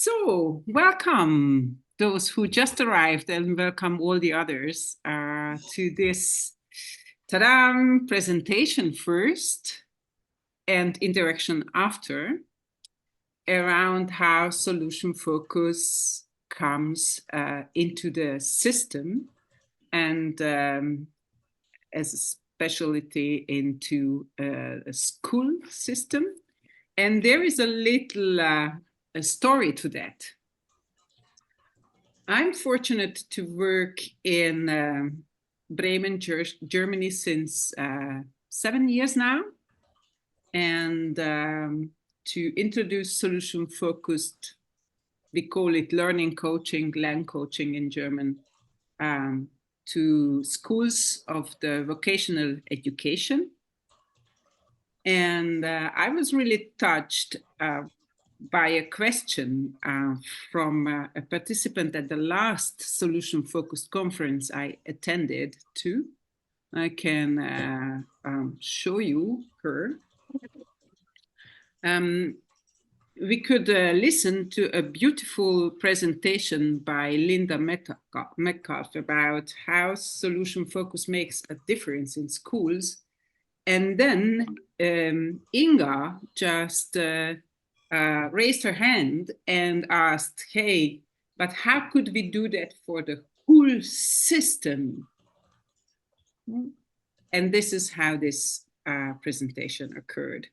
So, welcome those who just arrived and welcome all the others to this presentation first and interaction after around how solution focus comes into the system and as a specialty into a school system. And there is a little a story to that. I'm fortunate to work in Bremen, Germany since 7 years now, and to introduce solution-focused, we call it learning coaching, Lerncoaching in German, to schools of the vocational education. And I was really touched by a question from a participant at the last solution-focused conference I attended to. I can show you her. We could listen to a beautiful presentation by Linda Metcalf about how solution focus makes a difference in schools. And then Inga just raised her hand and asked, hey, but how could we do that for the whole system? And this is how this presentation occurred.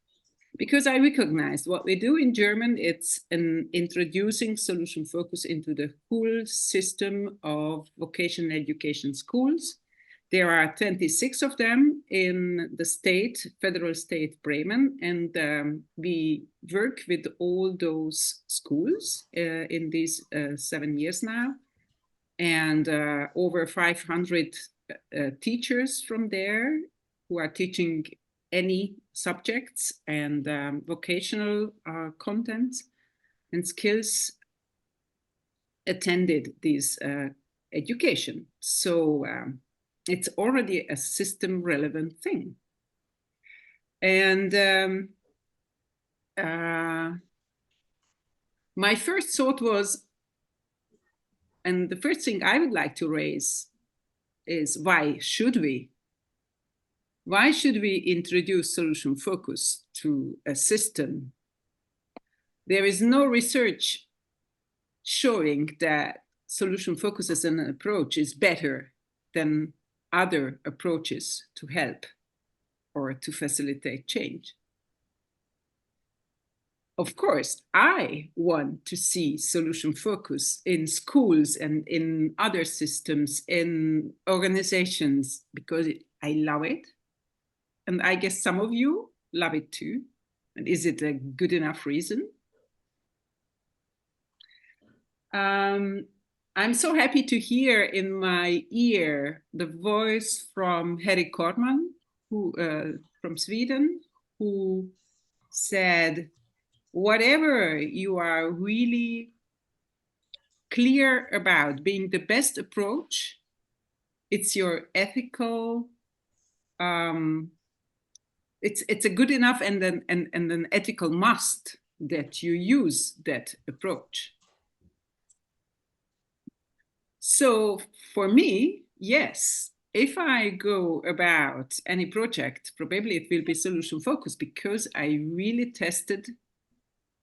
Because I recognized what we do in German, it's an introducing solution focus into the whole system of vocational education schools. There are 26 of them in the state, federal state Bremen, and we work with all those schools in these 7 years now, and over 500 teachers from there who are teaching any subjects and vocational contents and skills attended this education. So it's already a system relevant thing. And my first thought was, and the first thing I would like to raise is, why should we? Why should we introduce solution focus to a system? There is no research showing that solution focus as an approach is better than other approaches to help or to facilitate change. Of course, I want to see solution focus in schools and in other systems, in organizations, because I love it. And I guess some of you love it too. And is it a good enough reason? I'm so happy to hear in my ear the voice from Harry Korman, who from Sweden, who said, whatever you are really clear about being the best approach, it's your ethical, it's a good enough and an ethical must that you use that approach. So for me, yes, if I go about any project, probably it will be solution focused because I really tested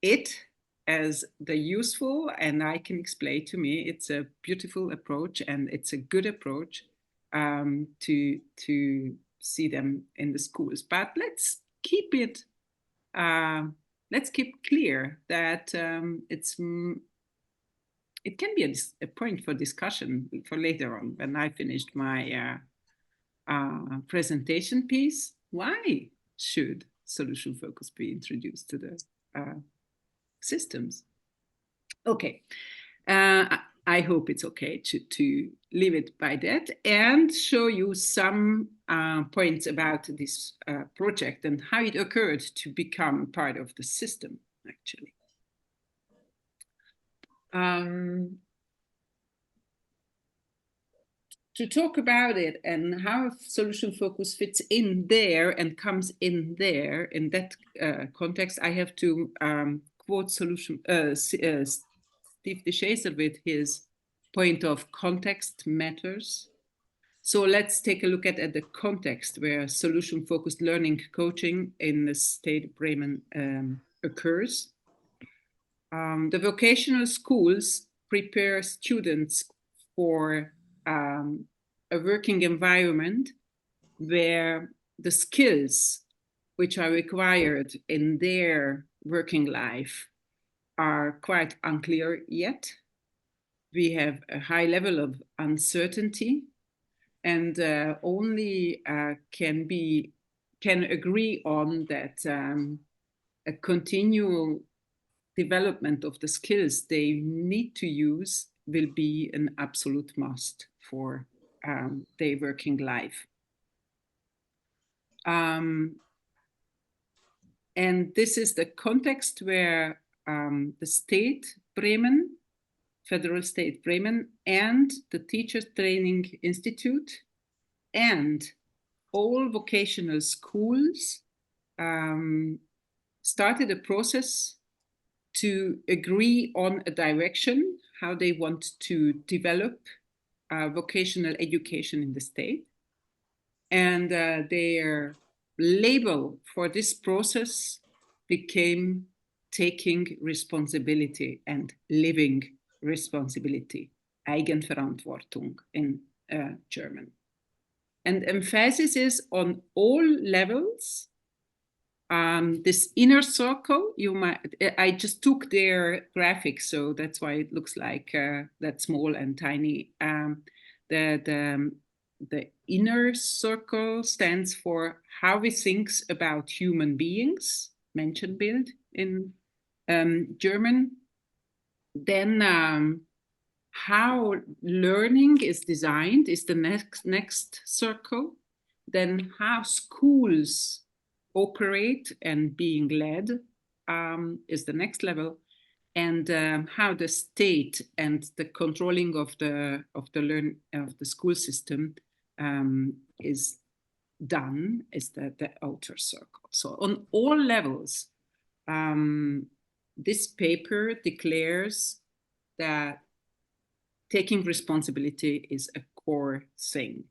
it as the useful, and I can explain to me it's a beautiful approach and it's a good approach to see them in the schools. But let's keep it, let's keep clear that it can be a point for discussion for later on when I finished my presentation piece. Why should solution focus be introduced to the systems? Okay, I hope it's okay to leave it by that and show you some points about this project and how it occurred to become part of the system, actually. To talk about it and how solution focus fits in there and comes in there in that context, I have to quote Steve DeShazer with his point of context matters. So let's take a look at the context where solution-focused learning coaching in the state of Bremen occurs. The vocational schools prepare students for a working environment where the skills which are required in their working life are quite unclear yet. We have a high level of uncertainty, and only can agree on that a continual development of the skills they need to use will be an absolute must for their working life. And this is the context where the state Bremen, federal state Bremen, and the Teacher Training Institute and all vocational schools started a process to agree on a direction, how they want to develop vocational education in the state. And their label for this process became taking responsibility and living responsibility, Eigenverantwortung in German. And emphasis is on all levels. This inner circle, I just took their graphics, so that's why it looks like that small and tiny. The inner circle stands for how we think about human beings, Menschenbild in German. Then how learning is designed is the next circle. Then how schools operate and being led is the next level, and how the state and the controlling of the school system is done is the outer circle. So on all levels, this paper declares that taking responsibility is a core thing.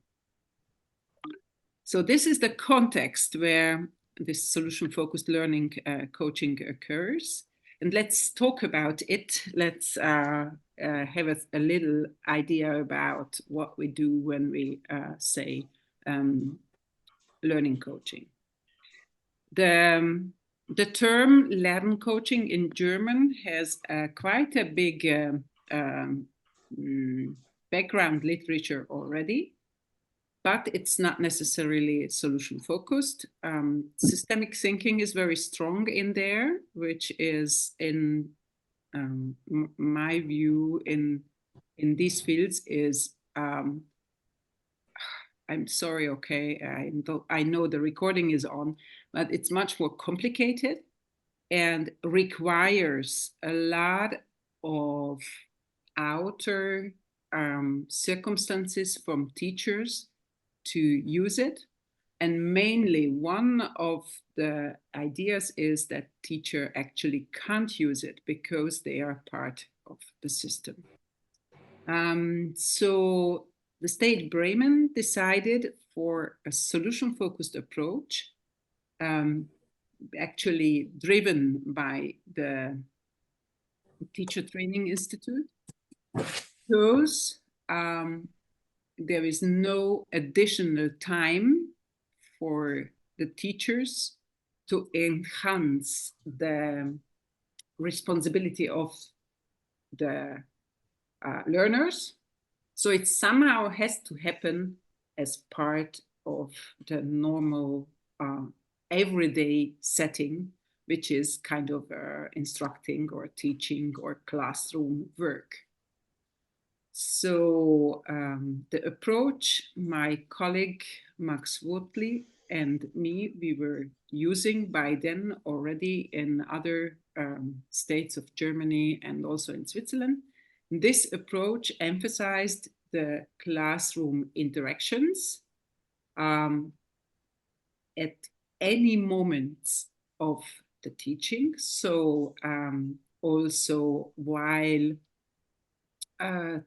So this is the context where this solution-focused learning coaching occurs. And let's talk about it. Let's have a little idea about what we do when we say learning coaching. The term Lerncoaching in German has quite a big background literature already, but it's not necessarily solution focused. Systemic thinking is very strong in there, which is in my view in these fields is, I'm sorry, okay, I know the recording is on, but it's much more complicated and requires a lot of outer circumstances from teachers to use it. And mainly one of the ideas is that teacher actually can't use it because they are part of the system. So the state Bremen decided for a solution-focused approach, actually driven by the Teacher Training Institute, shows there is no additional time for the teachers to enhance the responsibility of the learners. So it somehow has to happen as part of the normal everyday setting, which is kind of instructing or teaching or classroom work. So the approach my colleague Max Wortley and me, we were using by then already in other states of Germany and also in Switzerland. This approach emphasized the classroom interactions at any moments of the teaching. So also while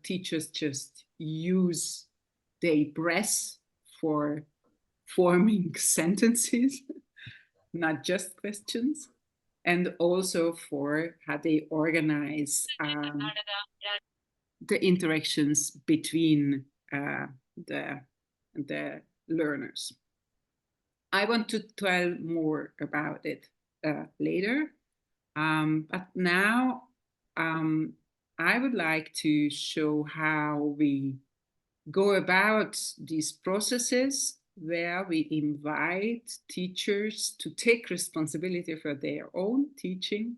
teachers just use their breath for forming sentences, not just questions, and also for how they organize the interactions between the learners. I want to tell more about it later, but now I would like to show how we go about these processes where we invite teachers to take responsibility for their own teaching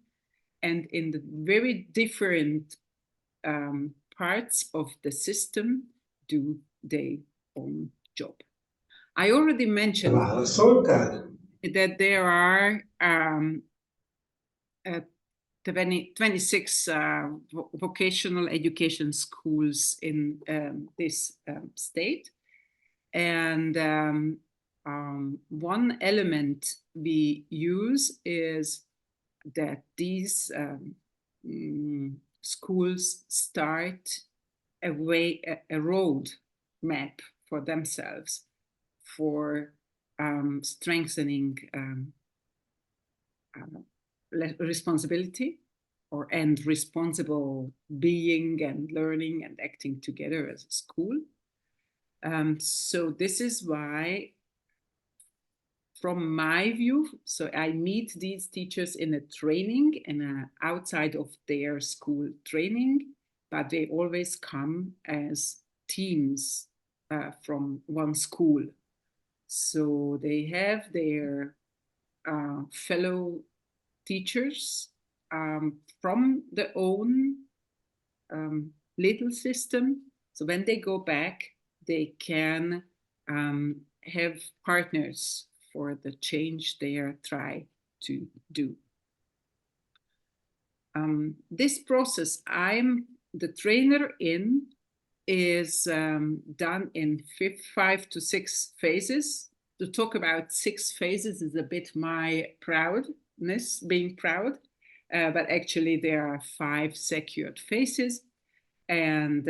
and in the very different parts of the system do their own job. I already mentioned that there are 26 vocational education schools in this state. And one element we use is that these schools start a road map for themselves for strengthening responsibility and responsible being and learning and acting together as a school. So this is why, from my view, so I meet these teachers in a training and outside of their school training, but they always come as teams from one school. So they have their fellow teachers from their own little system. So when they go back, they can have partners for the change they are trying to do. This process I'm the trainer in is done in 5 to 6 phases. To talk about 6 phases is a bit my proudness, being proud, but actually there are 5 secured phases, and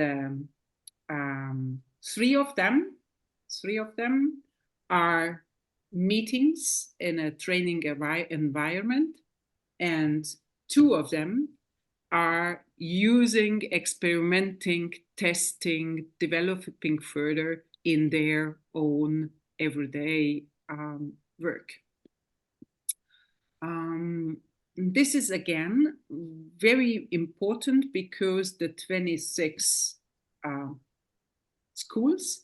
3 of them are meetings in a training environment, and 2 of them are using, experimenting, testing, developing further in their own everyday work. This is again very important because the 26 schools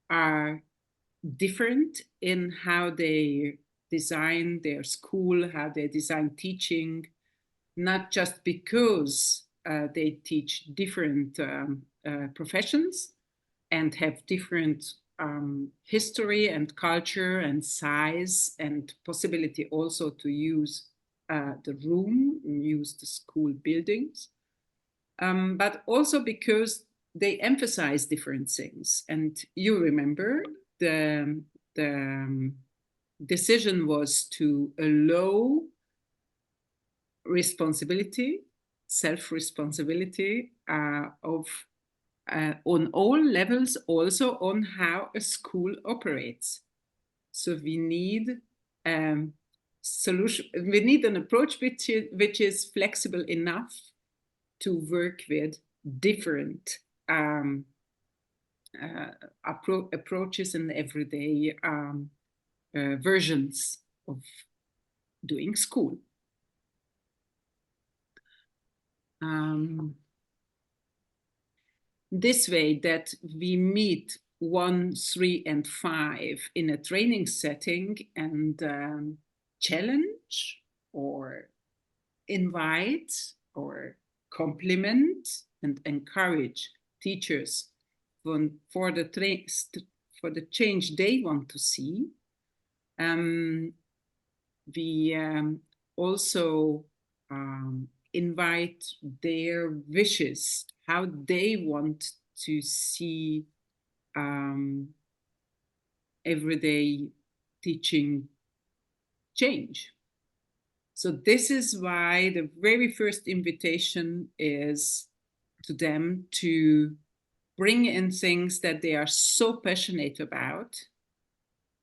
are different in how they design their school, how they design teaching, not just because they teach different professions and have different history and culture and size and possibility also to use the room, use the school buildings, but also because they emphasize different things. And you remember the decision was to allow responsibility, self-responsibility of on all levels, also on how a school operates. So we need solution. We need an approach which is flexible enough to work with different approaches and everyday versions of doing school. This way that we meet 1, 3, and 5 in a training setting and challenge or invite or compliment and encourage teachers for the change they want to see. We also invite their wishes, how they want to see everyday teaching change. So this is why the very first invitation is to them to bring in things that they are so passionate about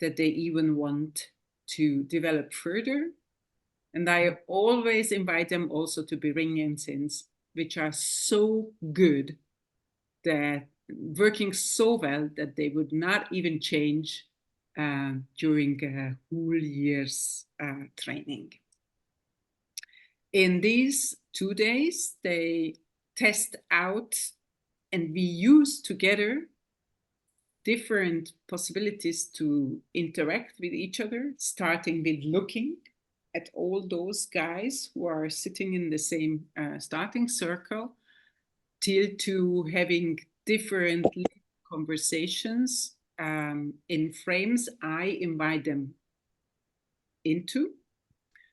that they even want to develop further. And I always invite them also to bring in things which are so good, that working so well that they would not even change during a whole year's training. In these 2 days, they test out and we use together different possibilities to interact with each other, starting with looking at all those guys who are sitting in the same starting circle, till to having different conversations in frames I invite them into,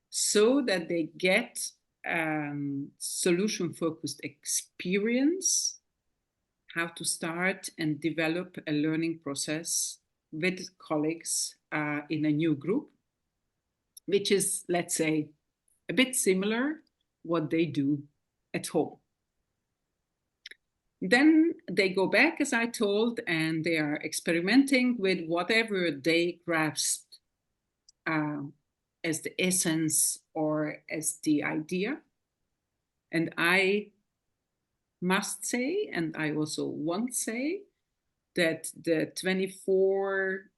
so that they get solution-focused experience, how to start and develop a learning process with colleagues in a new group, which is, let's say, a bit similar what they do at home. Then they go back, as I told, and they are experimenting with whatever they grasped as the essence or as the idea. And I must say, and I also want say, that the 24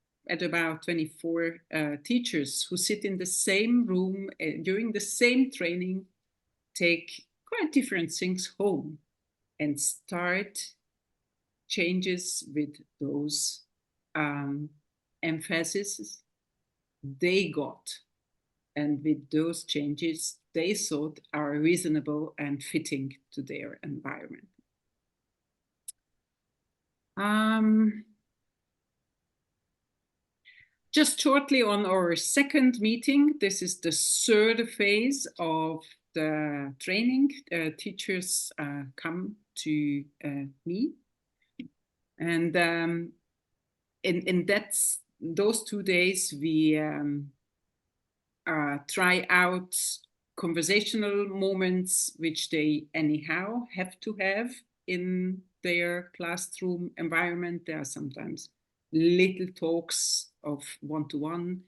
teachers who sit in the same room during the same training take quite different things home and start changes with those emphases they got, and with those changes they thought are reasonable and fitting to their environment. Just shortly on our second meeting, this is the third phase of the training. Teachers come to me, and in those 2 days we try out conversational moments which they anyhow have to have in their classroom environment. There are sometimes little talks of one-to-one.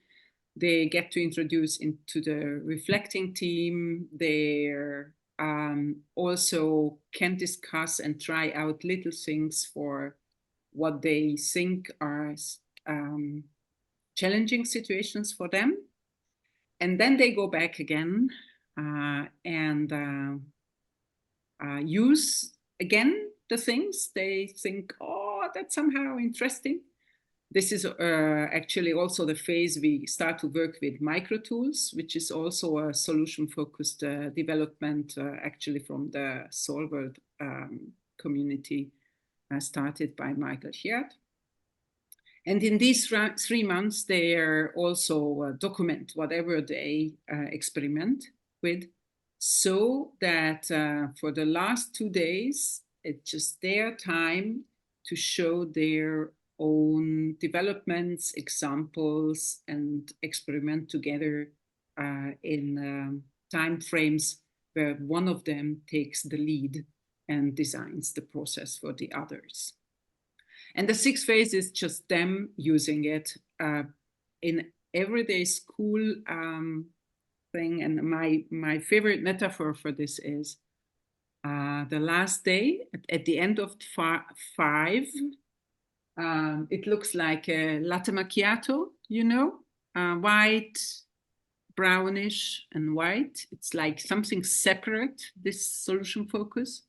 They get to introduce into the reflecting team. They also can discuss and try out little things for what they think are challenging situations for them. And then they go back again and use again the things they think, oh, that's somehow interesting. This is actually also the phase we start to work with micro tools, which is also a solution-focused development actually from the Solver community started by Michael Hirt. And in these 3 months, they also document whatever they experiment with, so that for the last 2 days, it's just their time to show their own developments, examples, and experiment together in time frames where one of them takes the lead and designs the process for the others. And the 6th phase is just them using it in everyday school thing. And my favorite metaphor for this is the last day at the end of 5. It looks like a latte macchiato, you know, white, brownish and white. It's like something separate, this solution focus.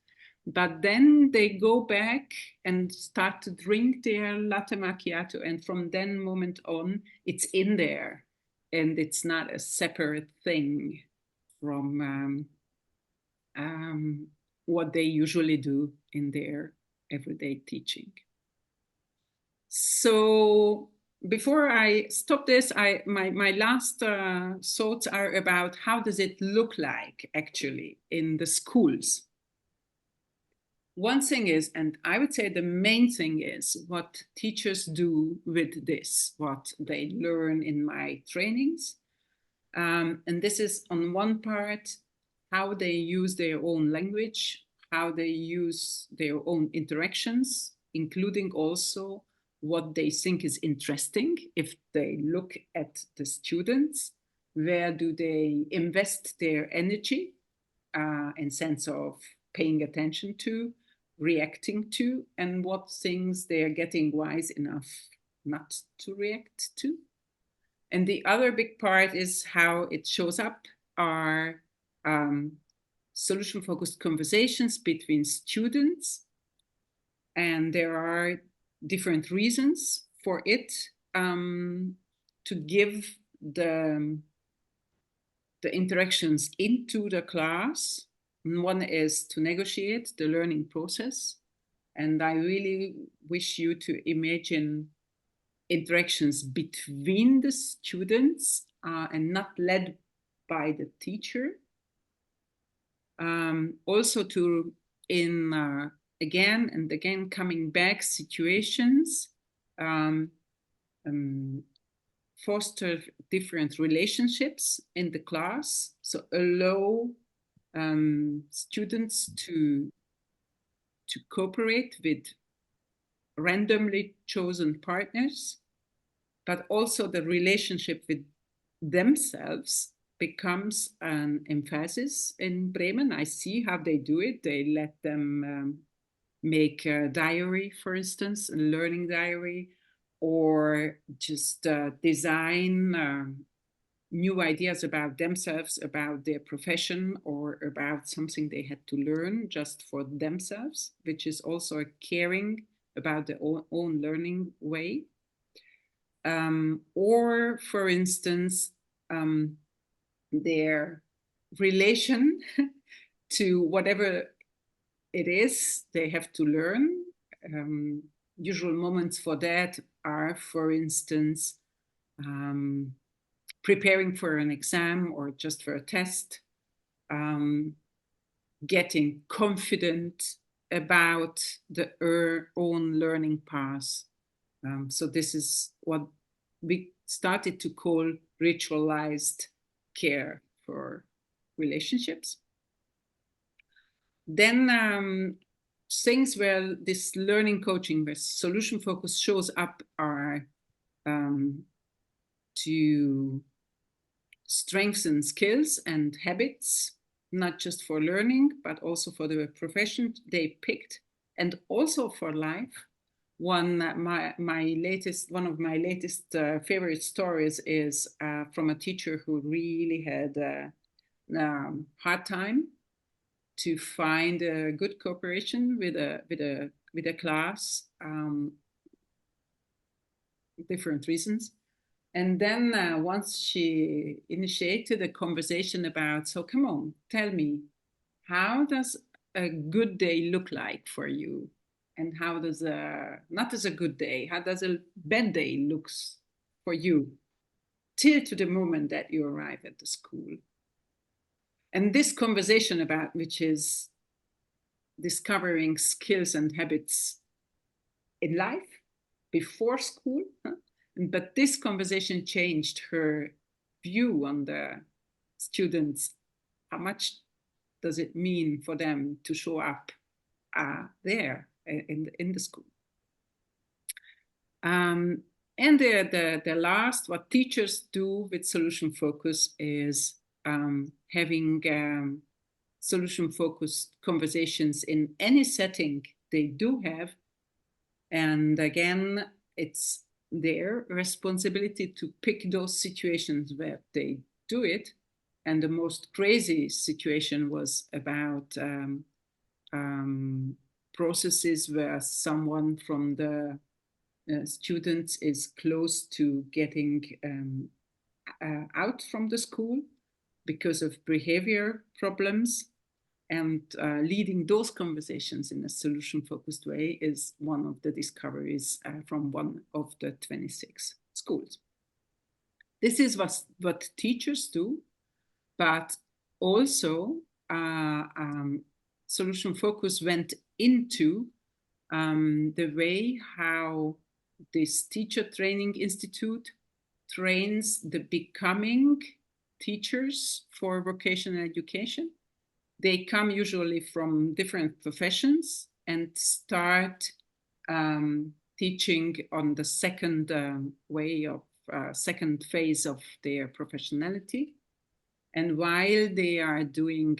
But then they go back and start to drink their latte macchiato. And from then moment on, it's in there. And it's not a separate thing from what they usually do in their everyday teaching. So before I stop this, my last thoughts are about how does it look like actually in the schools. One thing is, and I would say the main thing is what teachers do with this, what they learn in my trainings. And this is on one part, how they use their own language, how they use their own interactions, including also what they think is interesting. If they look at the students, where do they invest their energy and sense of paying attention to, reacting to, and what things they are getting wise enough not to react to. And the other big part is how it shows up are solution-focused conversations between students. And there are different reasons for it to give the interactions into the class. One is to negotiate the learning process. And I really wish you to imagine interactions between the students and not led by the teacher. Also to, in again and again coming back situations, foster different relationships in the class. So allow students to cooperate with randomly chosen partners, but also the relationship with themselves becomes an emphasis in Bremen. I see how they do it. They let them make a diary, for instance, a learning diary, or just design new ideas about themselves, about their profession, or about something they had to learn just for themselves, which is also a caring about their own learning way. Or, for instance, their relation to whatever it is they have to learn. Usual moments for that are, for instance, preparing for an exam or just for a test, getting confident about their own learning path. So this is what we started to call ritualized care for relationships. Then things where this learning coaching with solution focus shows up are to strengthen skills and habits, not just for learning, but also for the profession they picked, and also for life. One of my latest favorite stories is from a teacher who really had a hard time to find a good cooperation with a class, different reasons. And then once she initiated a conversation about, so come on, tell me, how does a good day look like for you? And how does not as a good day, how does a bad day looks for you till to the moment that you arrive at the school? And this conversation about, which is discovering skills and habits in life before school, but this conversation changed her view on the students. How much does it mean for them to show up there in the school? And the last, what teachers do with solution focus is having solution focused conversations in any setting they do have. And again, it's their responsibility to pick those situations where they do it. And the most crazy situation was about processes where someone from the students is close to getting out from the school because of behavior problems. And leading those conversations in a solution-focused way is one of the discoveries from one of the 26 schools. This is what teachers do, but also solution focus went into the way how this teacher training institute trains the becoming teachers for vocational education. they come usually from different professions and start teaching on the second second phase of their professionality. And while they are doing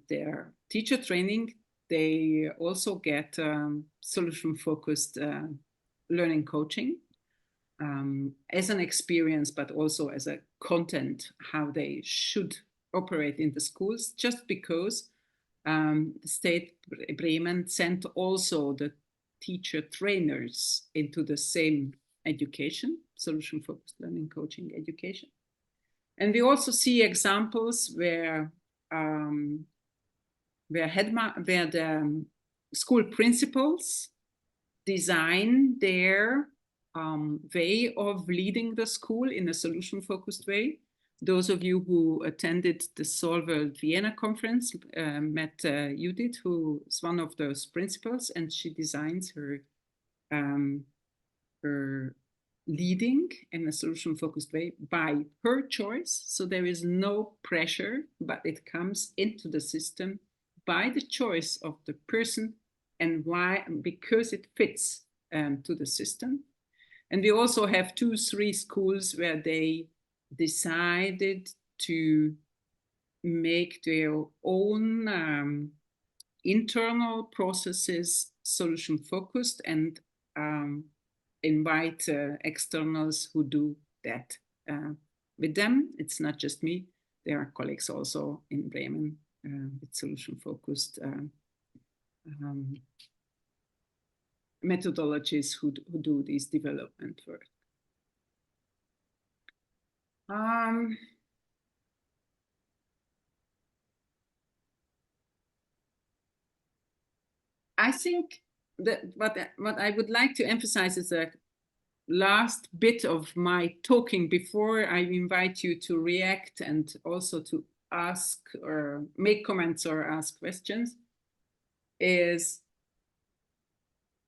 their teacher training, they also get solution-focused learning coaching as an experience, but also as a content, how they should operate in the schools, just because the state Bremen sent also the teacher trainers into the same education, solution-focused learning coaching education. And we also see examples where the school principals design their way of leading the school in a solution-focused way. Those of you who attended the Solver Vienna conference met Judith, who is one of those principals, and she designs her leading in a solution-focused way by her choice. So there is no pressure, but it comes into the system by the choice of the person, and why? Because it fits to the system. And we also have 2-3 schools where they decided to make their own internal processes solution-focused and invite externals who do that with them. It's not just me. There are colleagues also in Bremen with solution-focused methodologies who do this development work. I think that what I would like to emphasize is the last bit of my talking before I invite you to react and also to ask or make comments or ask questions, is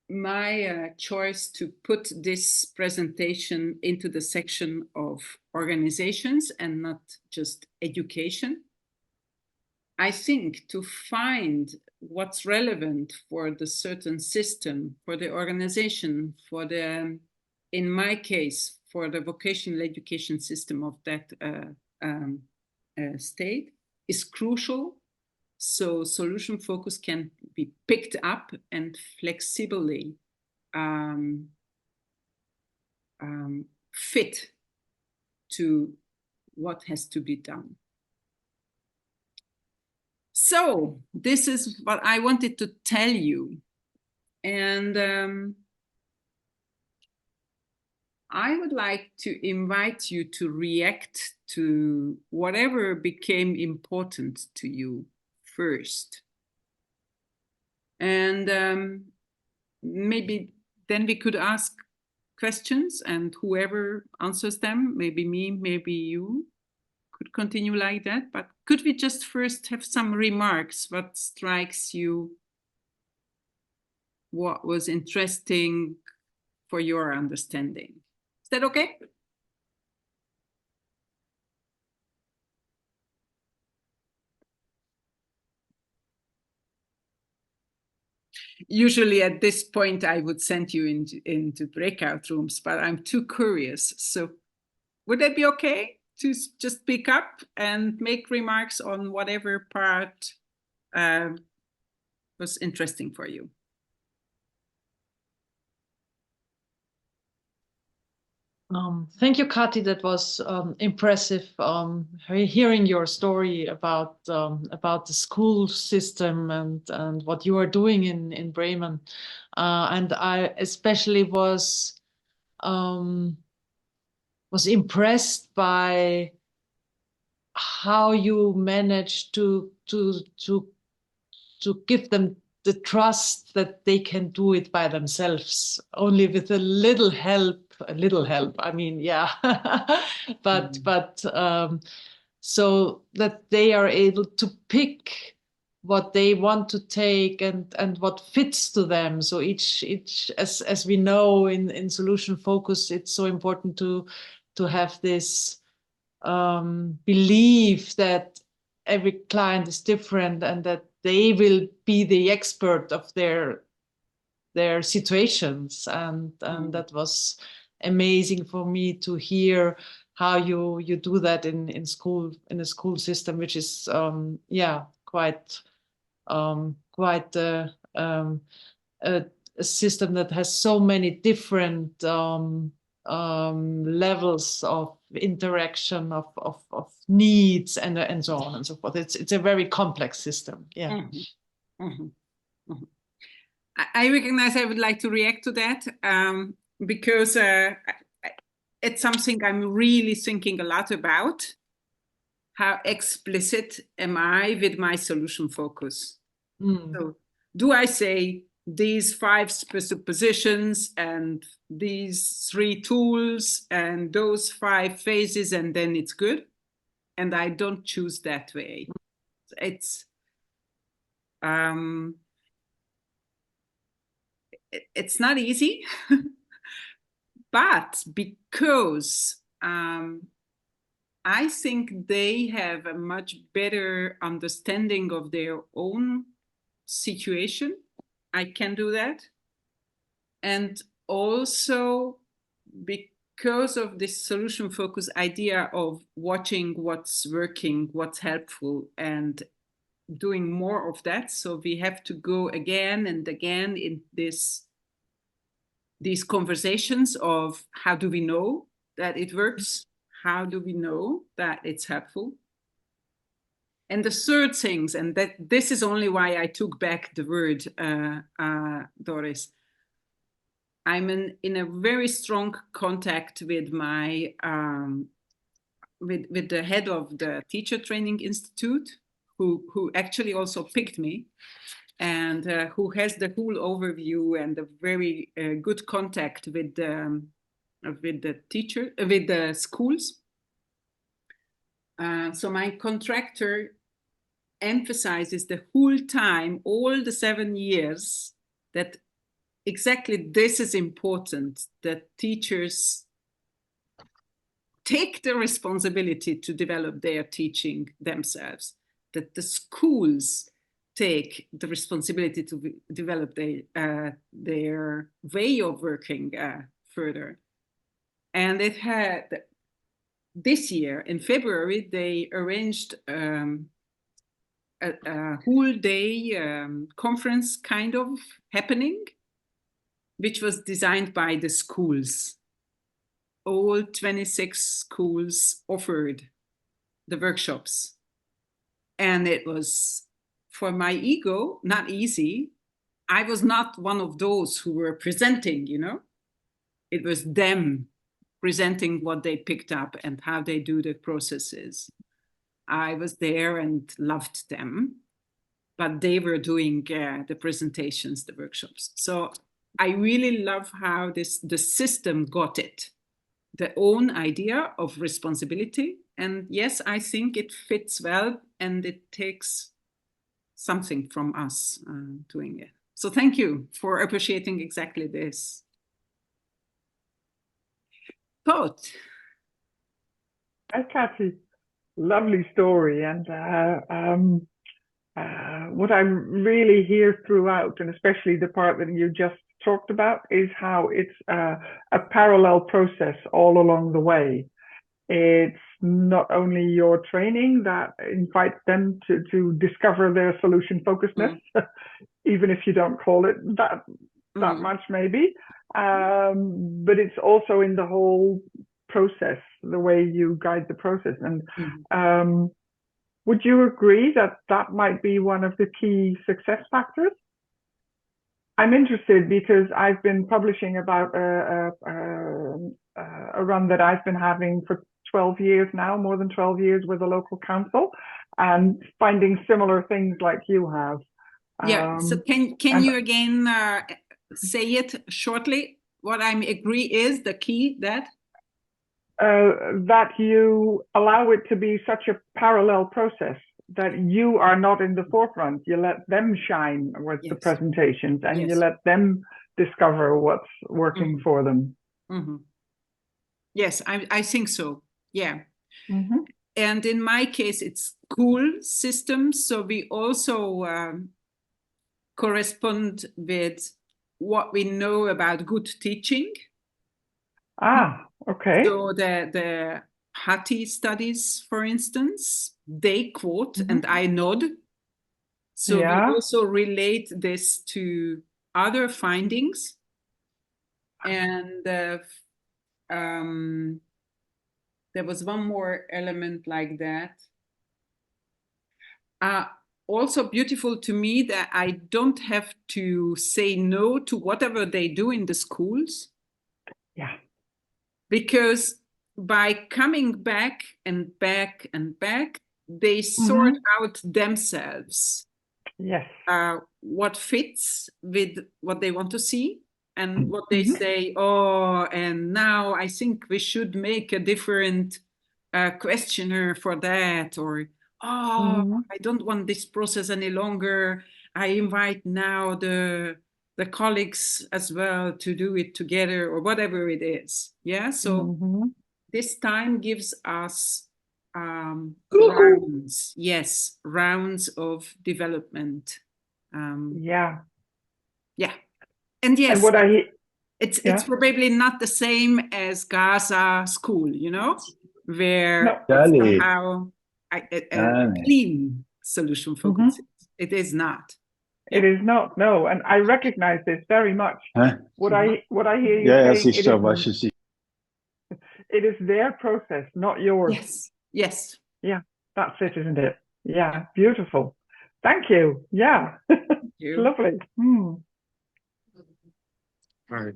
my choice to put this presentation into the section of organizations and not just education. I think to find what's relevant for the certain system, for the organization, for the, in my case, for the vocational education system of that state is crucial. So solution focus can be picked up and flexibly fit to what has to be done. So this is what I wanted to tell you. And I would like to invite you to react to whatever became important to you first. And maybe then we could ask questions, and whoever answers them, maybe me, maybe you, could continue like that. But could we just first have some remarks? What strikes you? What was interesting for your understanding? Is that okay? Usually at this point, I would send you into breakout rooms, but I'm too curious. So would that be okay to just pick up and make remarks on whatever part was interesting for you? Thank you, Kati. That was impressive. Hearing your story about the school system and what you are doing in Bremen, and I especially was impressed by how you managed to give them the trust that they can do it by themselves, only with a little help. I mean, yeah, but so that they are able to pick what they want to take and what fits to them. So each as we know in solution focus, it's so important to have this belief that every client is different and that they will be the expert of their situations. And that was amazing for me to hear how you do that in school, in a school system, which is quite a system that has so many different levels of interaction, of needs, and so on and so forth. It's a very complex system. Yeah. Mm-hmm. Mm-hmm. Mm-hmm. I recognize I would like to react to that because it's something I'm really thinking a lot about. How explicit am I with my solution focus? So do I say these 5 presuppositions and these 3 tools and those 5 phases and then it's good? And I don't choose that way. It's not easy, but because I think they have a much better understanding of their own situation, I can do that. And also because of this solution focus idea of watching what's working, what's helpful, and doing more of that. So we have to go again and again in these conversations of how do we know that it works? How do we know that it's helpful? And the third things, and that this is only why I took back the word, Doris. I'm in a very strong contact with my with the head of the Teacher Training Institute, who actually also picked me, and who has the whole overview and a very good contact with the schools. So my contractor emphasizes the whole time, all the 7 years, that exactly this is important, that teachers take the responsibility to develop their teaching themselves, that the schools take the responsibility to develop their way of working further. And it had, this year in February, they arranged a whole day conference kind of happening, which was designed by the schools. All 26 schools offered the workshops. And it was, for my ego, not easy. I was not one of those who were presenting, you know. It was them presenting what they picked up and how they do the processes. I was there and loved them, but they were doing the presentations, the workshops. So I really love how the system got it, the own idea of responsibility. And yes, I think it fits well, and it takes something from us doing it. So thank you for appreciating exactly this. Thought. Hi, Kati. Lovely story. And what I really hear throughout, and especially the part that you just talked about, is how it's a parallel process all along the way. It's not only your training that invites them to discover their solution focusedness, even if you don't call it that much maybe, but it's also in the whole process, the way you guide the process. And would you agree that that might be one of the key success factors? I'm interested because I've been publishing about a run that I've been having for 12 years now, more than 12 years with a local council, and finding similar things like you have. Yeah, so can you again say it shortly? What I agree is the key that? That you allow it to be such a parallel process, that you are not in the forefront. You let them shine with the presentations, and you let them discover what's working for them. Yes, I think so. Yeah. And in my case, it's school system. So we also correspond with what we know about good teaching. Ah, okay. So the Kati studies, for instance, they quote and I nod. So we also relate this to other findings. And there was one more element like that. Also beautiful to me that I don't have to say no to whatever they do in the schools. Yeah. Because by coming back and back and back, they sort out themselves. Yes. What fits with what they want to see and what they say, oh, and now I think we should make a different questionnaire for that, or I don't want this process any longer. I invite now the colleagues as well to do it together, or whatever it is. Yeah. So this time gives us rounds. Yes, rounds of development. Yeah. And yes, and what it's probably not the same as Gaza school, where it's somehow a clean solution focus. It is not. It is not, no. And I recognize this very much. What I hear you saying, it is their process, not yours. Yes. Yeah, that's it, isn't it? Yeah, beautiful. Thank you. Yeah. Thank you. Lovely. Right.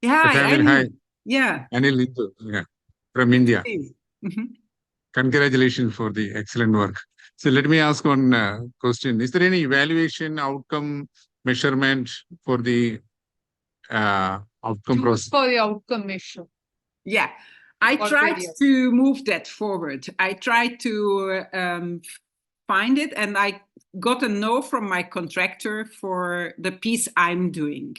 Yeah. Katalin, hi. Yeah. Anil Lindu, from India. Mm-hmm. Congratulations for the excellent work. So let me ask one question. Is there any evaluation outcome measurement for the outcome process? For the outcome measure. Yeah. I tried to move that forward. I tried to find it, and I got a no from my contractor for the piece I'm doing.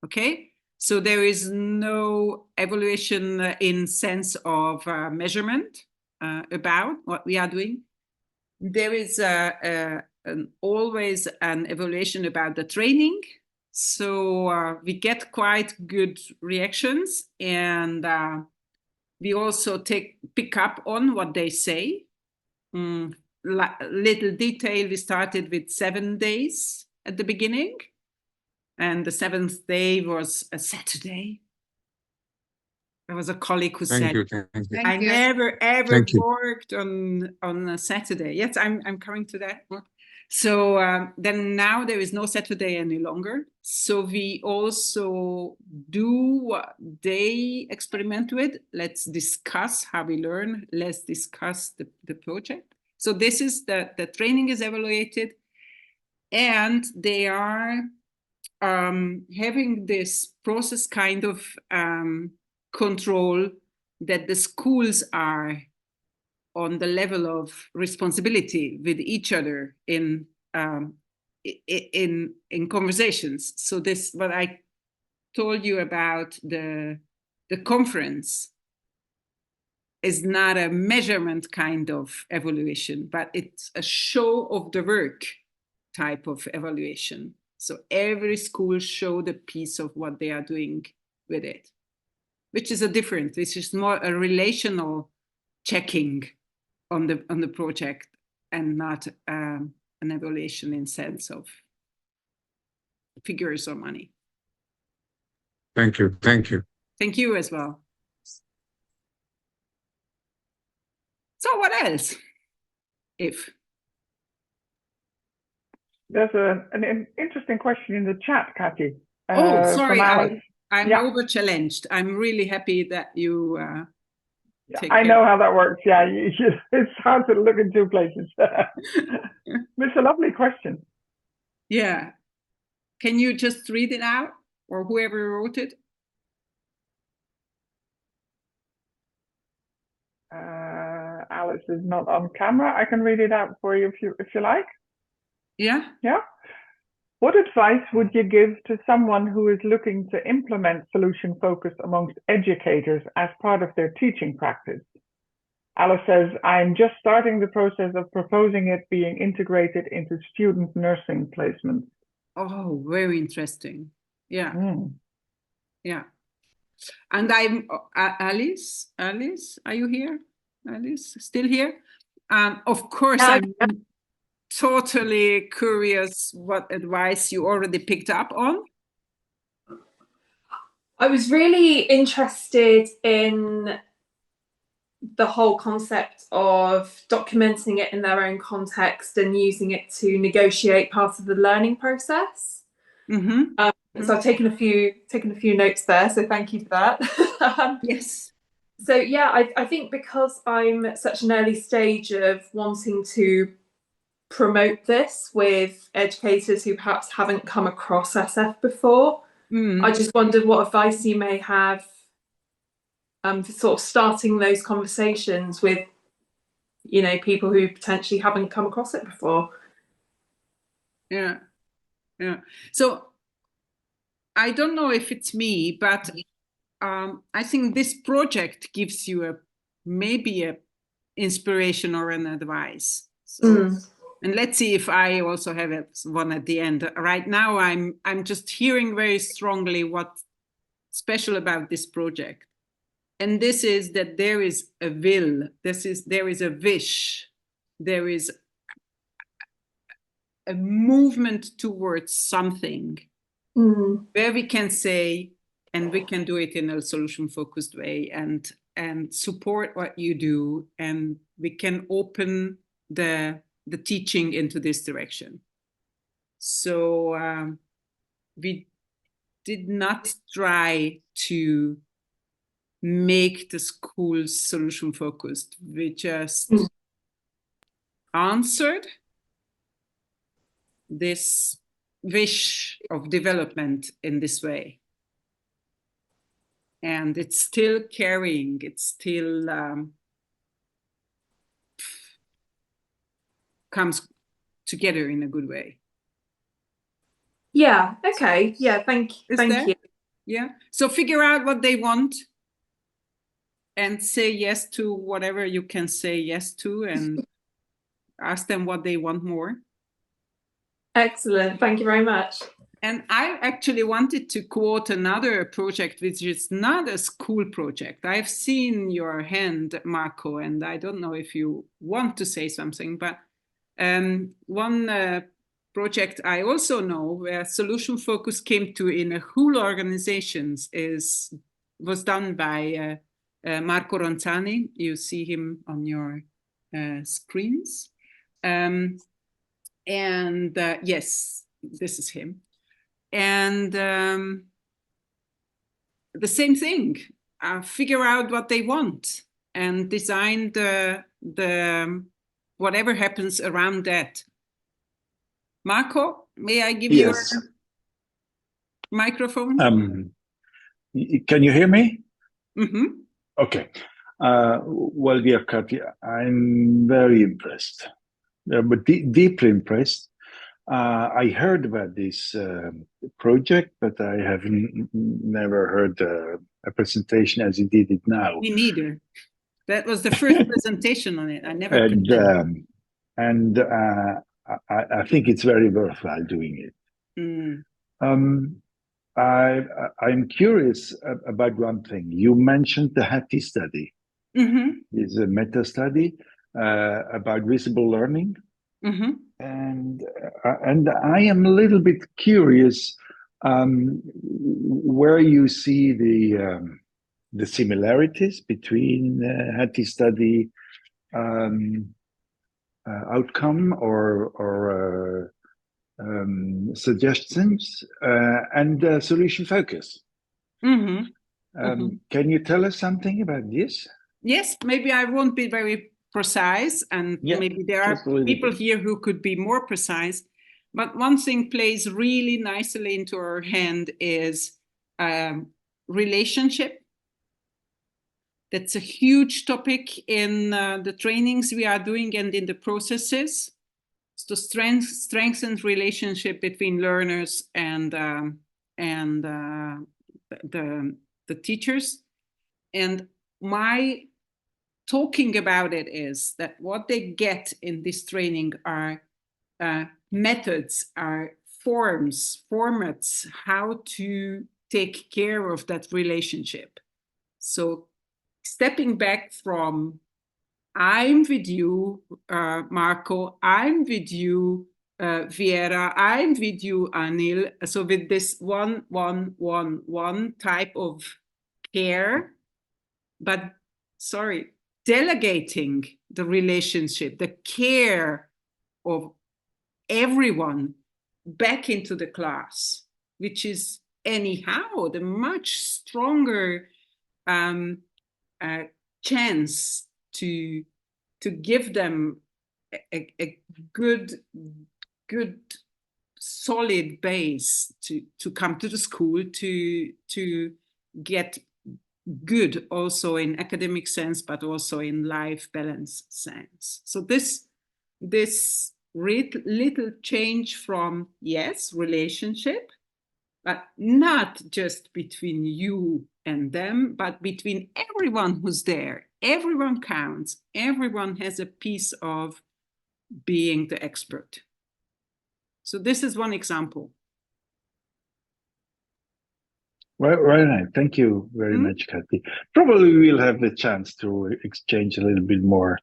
Okay, so there is no evaluation in sense of measurement about what we are doing. There is always an evaluation about the training. So we get quite good reactions, and we also pick up on what they say. Little detail, we started with 7 days at the beginning. And the 7th day was a Saturday. There was a colleague who said, I never ever worked on a Saturday. Yes, I'm coming to that. So then now there is no Saturday any longer. So we also do what they experiment with. Let's discuss how we learn. Let's discuss the project. So this is the training is evaluated, and they are having this process kind of control that the schools are on the level of responsibility with each other in conversations. So this, what I told you about the conference, is not a measurement kind of evaluation, but it's a show of the work type of evaluation. So every school showed a piece of what they are doing with it, which is which is more a relational checking on the project, and not an evaluation in sense of figures or money. Thank you. Thank you. Thank you as well. So what else? There's an interesting question in the chat, Kati. Sorry, I'm over-challenged. I'm really happy that you I know how that works. Yeah, it's hard to look in two places. It's a lovely question. Yeah. Can you just read it out, or whoever wrote it? Alice is not on camera. I can read it out for you if you like. Yeah. Yeah. What advice would you give to someone who is looking to implement solution focus amongst educators as part of their teaching practice? Alice says, I'm just starting the process of proposing it being integrated into student nursing placement. Oh, very interesting. Yeah. Mm. Yeah. And I'm Alice, are you here? Alice, still here? Of course, I'm totally curious what advice you already picked up on. I was really interested in the whole concept of documenting it in their own context and using it to negotiate part of the learning process. Mm-hmm. So I've taken a few notes there. So thank you for that. Yes. So yeah, I think because I'm at such an early stage of wanting to promote this with educators who perhaps haven't come across SF before, I just wondered what advice you may have for sort of starting those conversations with, you know, people who potentially haven't come across it before. Yeah. So I don't know if it's me, but I think this project gives you maybe a inspiration or an advice. So, and let's see if I also have one at the end. Right now, I'm just hearing very strongly what's special about this project, and this is that there is a will. There is a wish. There is a movement towards something where we can say, and we can do it in a solution-focused way, and support what you do, and we can open the teaching into this direction. So we did not try to make the schools solution-focused. We just answered this wish of development in this way. And it's still carrying, it's still comes together in a good way. Yeah, okay. Yeah, thank you. Yeah, so figure out what they want and say yes to whatever you can say yes to, and ask them what they want more. Excellent, thank you very much. And I actually wanted to quote another project, which is not a school project. I've seen your hand, Marco, and I don't know if you want to say something, but one project I also know where solution focus came to in a whole organizations was done by Marco Ronzani. You see him on your screens. Yes, this is him. And the same thing, figure out what they want and design the whatever happens around that. Marco, may I give you a microphone? Can you hear me? Mm-hmm. Okay. Well, dear Kati, I'm very impressed, but deeply impressed. I heard about this project, but I have never heard a presentation as you did it now. Me neither. That was the first presentation on it. I never. And I think it's very worthwhile doing it. I'm curious about one thing. You mentioned the Hattie study. It's a meta study about visible learning. And I am a little bit curious where you see the similarities between Hattie study outcome or suggestions and solution focus. Can you tell us something about this? Yes, maybe I won't be very precise, and maybe there are people here who could be more precise. But one thing plays really nicely into our hand is relationship. That's a huge topic in the trainings we are doing and in the processes. So strengthen relationship between learners and the teachers. And my talking about it is that what they get in this training are methods, are formats, how to take care of that relationship. So stepping back from I'm with you, Marco, I'm with you, Viera, I'm with you, Anil. So with this one type of care, but delegating the relationship, the care of everyone back into the class, which is anyhow the much stronger chance to give them a good solid base to come to the school, to get good also in academic sense, but also in life balance sense. So this little change from, yes, relationship, but not just between you and them, but between everyone who's there. Everyone counts. Everyone has a piece of being the expert. So this is one example. Right. Thank you very much, Kati. Probably we'll have the chance to exchange a little bit more.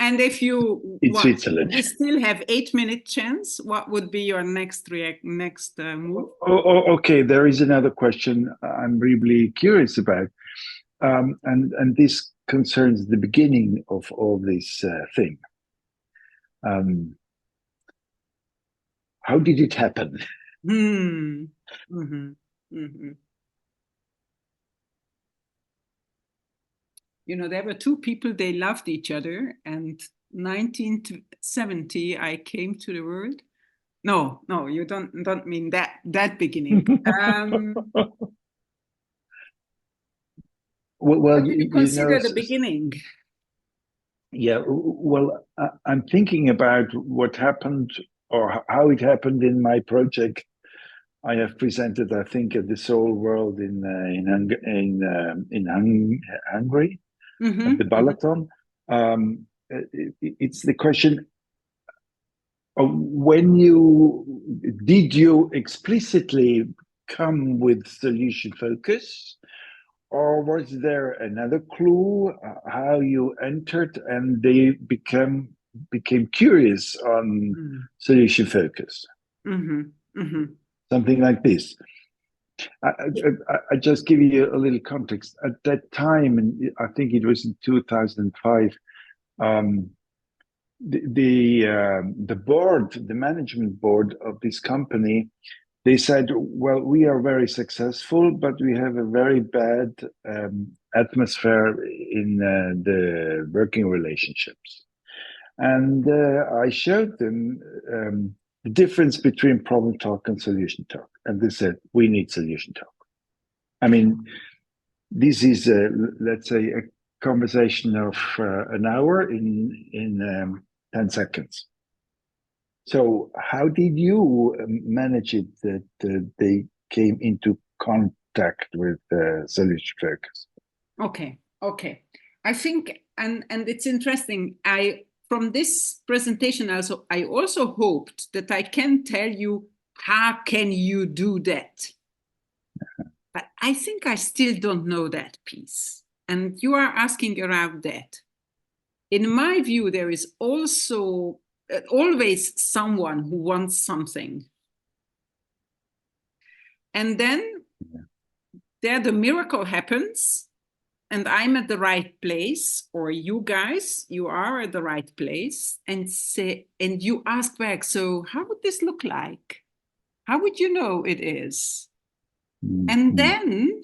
And if you Switzerland, we still have 8-minute chance. What would be your next move? Okay, there is another question I'm really curious about, and this concerns the beginning of all this thing. How did it happen? You know, there were two people, they loved each other, and 1970 I came to the world. No, you don't mean that beginning. Well, you consider the beginning. Yeah, well, I'm thinking about what happened or how it happened in my project. I have presented, I think, at the Soul World in Hungary, at the Balaton. It's the question of did you explicitly come with solution focus, or was there another clue how you entered and they became curious on solution focus? Something like this. I just give you a little context. At that time, and I think it was in 2005, the board, the management board of this company, they said, well, we are very successful, but we have a very bad atmosphere in the working relationships. And I showed them the difference between problem talk and solution talk. And they said, we need solution talk. I mean, this is, let's say, a conversation of an hour in 10 seconds. So how did you manage it that they came into contact with solution focus? Okay. I think, and it's interesting, from this presentation also, I also hoped that I can tell you, how can you do that? But I think I still don't know that piece. And you are asking around that. In my view, there is also always someone who wants something. And then there the miracle happens, and I'm at the right place, or you guys, you are at the right place, and you ask back, so how would this look like? How would you know it is? And then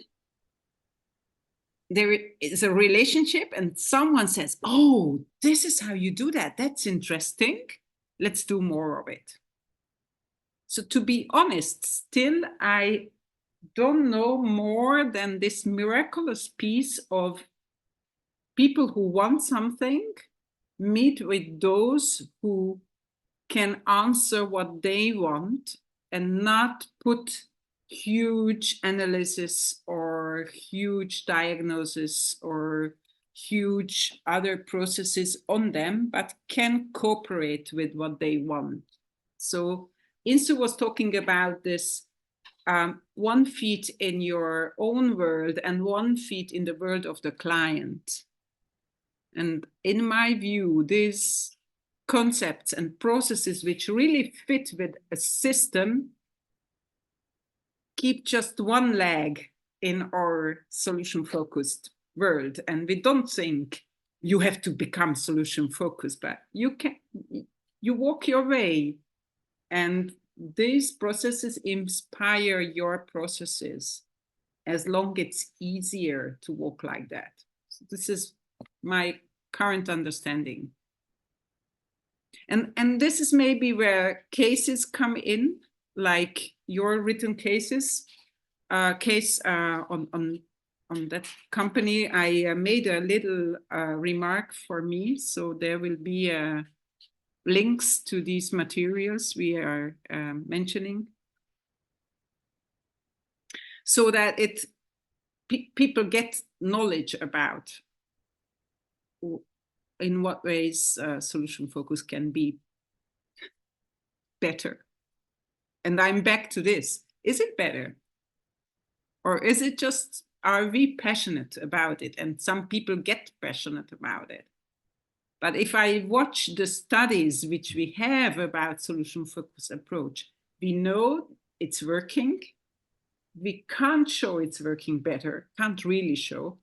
there is a relationship and someone says, oh, this is how you do that. That's interesting. Let's do more of it. So to be honest, still, I don't know more than this miraculous piece of people who want something, meet with those who can answer what they want and not put huge analysis or huge diagnosis or huge other processes on them, but can cooperate with what they want. So Insu was talking about this 1 feet in your own world and 1 feet in the world of the client. And in my view, these concepts and processes which really fit with a system keep just one leg in our solution-focused world. And we don't think you have to become solution-focused, but you walk your way. And these processes inspire your processes as long as it's easier to walk like that. So this is my current understanding. And this is maybe where cases come in, like your written cases. Case on that company, I made a little remark for me, so there will be links to these materials we are mentioning, so that people get knowledge about in what ways solution focus can be better. And I'm back to this. Is it better? Or is it just, are we passionate about it? And some people get passionate about it. But if I watch the studies which we have about solution focused approach, we know it's working. We can't show it's working better, can't really show.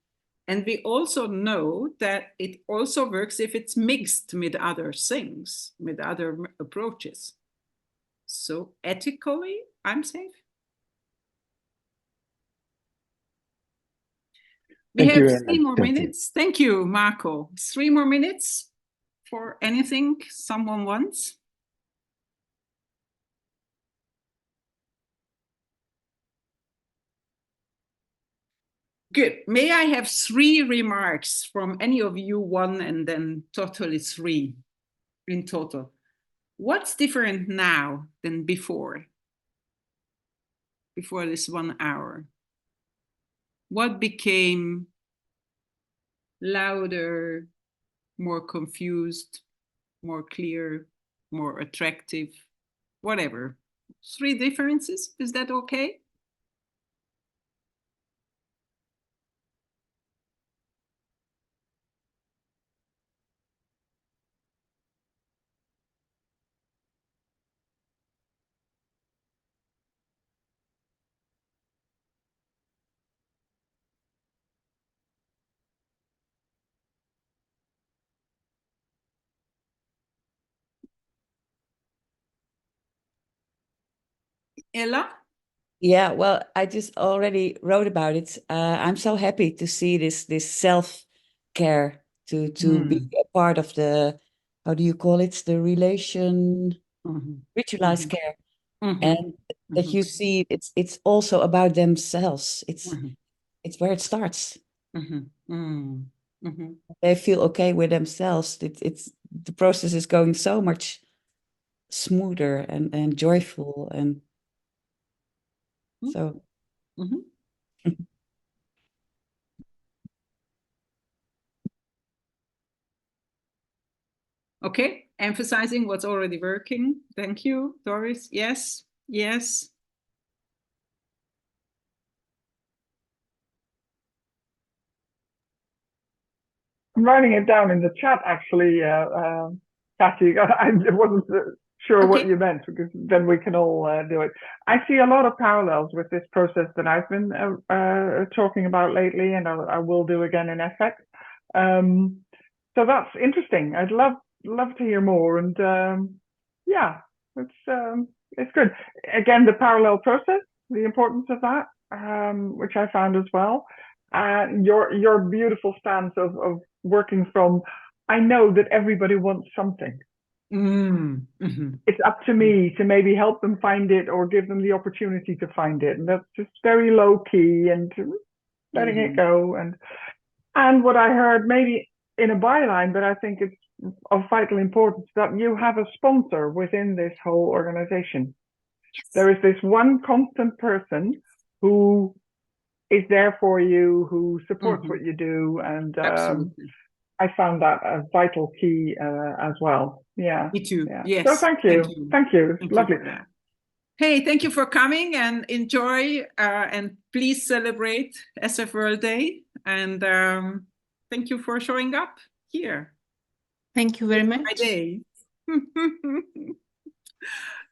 And we also know that it also works if it's mixed with other things, with other approaches. So ethically, I'm safe. We have 3 more minutes. Thank you, Marco. 3 more minutes for anything someone wants. Good. May I have 3 remarks from any of you, 1 and then totally 3 in total. What's different now than before this 1 hour? What became louder, more confused, more clear, more attractive, whatever? 3 differences, is that okay? Ella? Yeah, well, I just already wrote about it. I'm so happy to see this self-care to be a part of the, how do you call it? The ritualized care. And that you see it's also about themselves. It's where it starts. They feel okay with themselves. It's the process is going so much smoother and joyful and so. Okay, emphasizing what's already working. Thank you, Doris. Yes, yes. I'm writing it down in the chat, actually, Kati. I wasn't sure what you meant, because then we can all do it. I see a lot of parallels with this process that I've been talking about lately, and I will do again in FX. So that's interesting. I'd love to hear more. And yeah, it's good. Again, the parallel process, the importance of that, which I found as well. Your beautiful stance of working from, I know that everybody wants something. It's up to me to maybe help them find it or give them the opportunity to find it. And that's just very low key and letting it go. And what I heard maybe in a byline, but I think it's of vital importance, that you have a sponsor within this whole organization. Yes. There is this one constant person who is there for you, who supports what you do, and Absolutely. I found that a vital key as well. Yeah. Me too. Yeah. Yes. So thank you. Thank you. Thank Lovely. you for that. Hey, thank you for coming, and enjoy, and please celebrate SF World Day. And thank you for showing up here. Thank you very much. My day.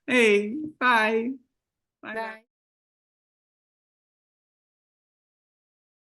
Hey, bye. Bye. Bye.